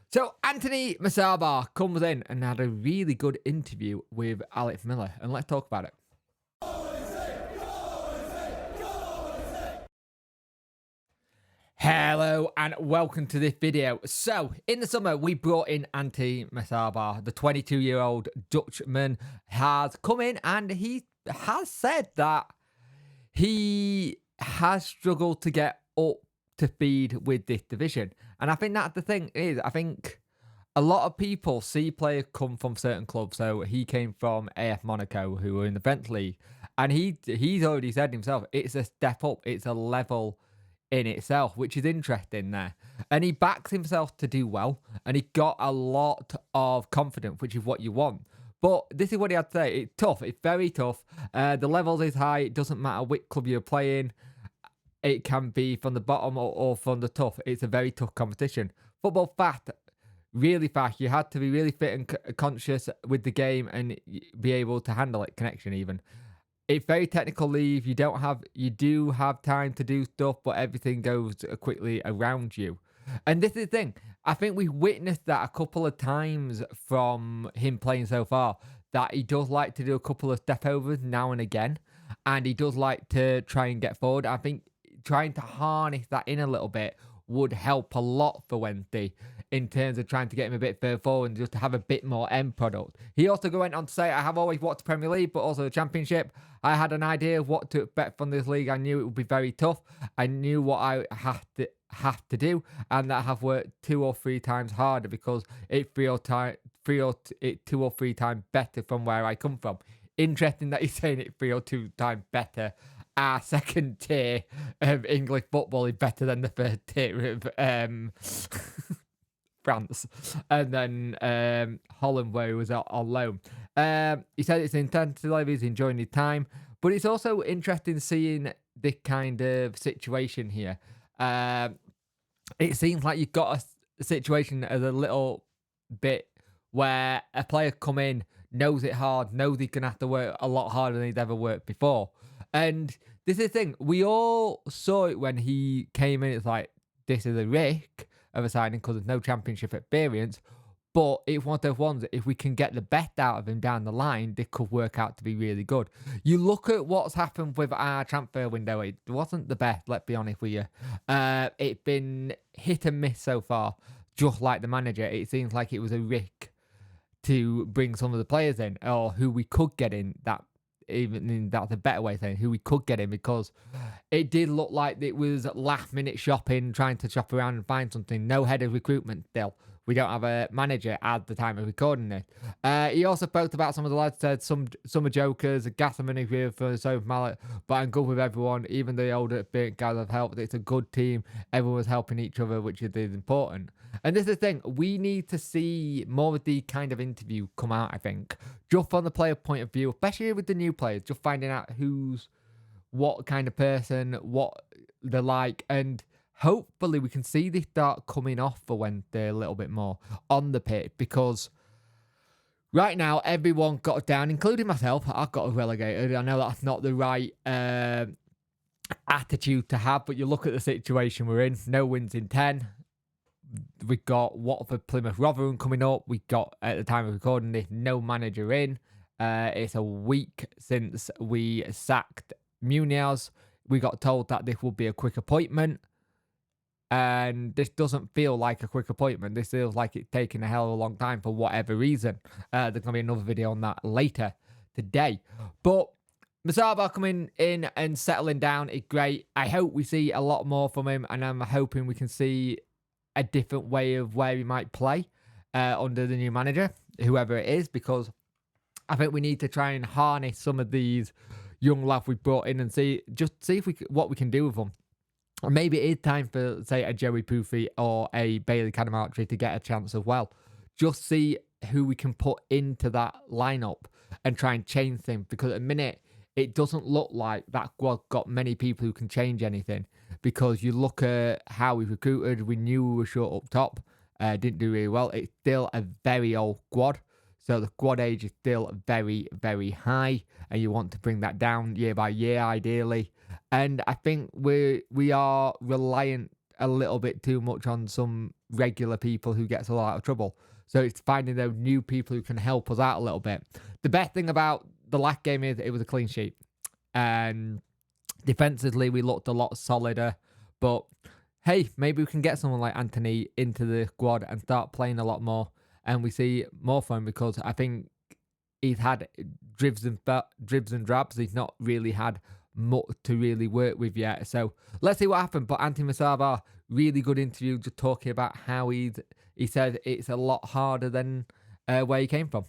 So Anthony Musaba comes in and had a really good interview with Alex Miller, and let's talk about it. Hello and welcome to this video. So in the summer we brought in Anthony Musaba. The 22-year-old Dutchman has come in and he has said that he has struggled to get up to speed with this division. And I think that's the thing is, I think a lot of people see players come from certain clubs. So he came from AF Monaco, who were in the French league, and he's already said himself, it's a step up, it's a level in itself, which is interesting there. And he backs himself to do well, and he got a lot of confidence, which is what you want. But this is what he had to say. It's tough. It's very tough. The levels is high. It doesn't matter which club you're playing. It can be from the bottom or from the top. It's a very tough competition. Football fast, really fast. You had to be really fit and conscious with the game and be able to handle it. Connection even. It's very technical leave. You do have time to do stuff, but everything goes quickly around you. And this is the thing. I think we've witnessed that a couple of times from him playing so far, that he does like to do a couple of step overs now and again. And he does like to try and get forward. I think trying to harness that in a little bit would help a lot for Wednesday in terms of trying to get him a bit further forward and just to have a bit more end product. He also went on to say, I have always watched the Premier League, but also the Championship. I had an idea of what to expect from this league. I knew it would be very tough. I knew what I have to do, and that I have worked 2 or 3 times harder because it's 2 or 3 times better from where I come from. Interesting that he's saying it 3 or 2 times better. Our second tier of English football is better than the third tier of France, and then Holland, where he was on loan. He said it's intensity level, he's enjoying his time, but it's also interesting seeing this kind of situation here. It seems like you've got a situation as a little bit where a player come in, knows it hard, knows he's going to have to work a lot harder than he's ever worked before. And this is the thing, we all saw it when he came in. It's like, this is a risk of a signing because there's no championship experience. But it's one of those ones that if we can get the best out of him down the line, they could work out to be really good. You look at what's happened with our transfer window, it wasn't the best, let's be honest with you. It's been hit and miss so far, just like the manager. It seems like it was a risk to bring some of the players in, or who we could get in, that even that's a better way of saying who we could get in, because it did look like it was last minute shopping, trying to shop around and find something. No head of recruitment still. We don't have a manager at the time of recording this. He also spoke about some of the lads, said some are jokers, Gasserman is here for so Mallet, but I'm good with everyone. Even the older experienced guys have helped. It's a good team. Everyone was helping each other, which is important. And this is the thing, we need to see more of the kind of interview come out, I think, just from the player point of view, especially with the new players, just finding out who's what kind of person, what they're like, and hopefully we can see this start coming off for Wednesday a little bit more on the pitch, because right now everyone got down, including myself. I've got relegated. I know that's not the right attitude to have, but you look at the situation we're in. No wins in 10. We've got Watford, Plymouth, Rotherham coming up. We got, at the time of recording this, no manager in. It's a week since we sacked Munoz. We got told that this would be a quick appointment, and this doesn't feel like a quick appointment. This feels like it's taken a hell of a long time for whatever reason. There's going to be another video on that later today. But Musaba coming in and settling down is great. I hope we see a lot more from him, and I'm hoping we can see a different way of where he might play under the new manager, whoever it is, because I think we need to try and harness some of these young lads we brought in and see if what we can do with them. Or maybe it is time for, say, a Joey Poofy or a Bailey Canamartri to get a chance as well. Just see who we can put into that lineup and try and change things, because at the minute it doesn't look like that squad got many people who can change anything. Because you look at how we recruited, we knew we were short up top, didn't do really well. It's still a very old squad, so the squad age is still very, very high, and you want to bring that down year by year, ideally. And I think we are reliant a little bit too much on some regular people who gets a lot of trouble. So it's finding those new people who can help us out a little bit. The best thing about the last game is it was a clean sheet. And defensively, we looked a lot solider. But hey, maybe we can get someone like Anthony into the squad and start playing a lot more. And we see more from him, because I think he's had dribs and drabs. He's not really had much to really work with yet. So let's see what happens. But Anthony Musaba, really good interview, just talking about how he said it's a lot harder than where he came from.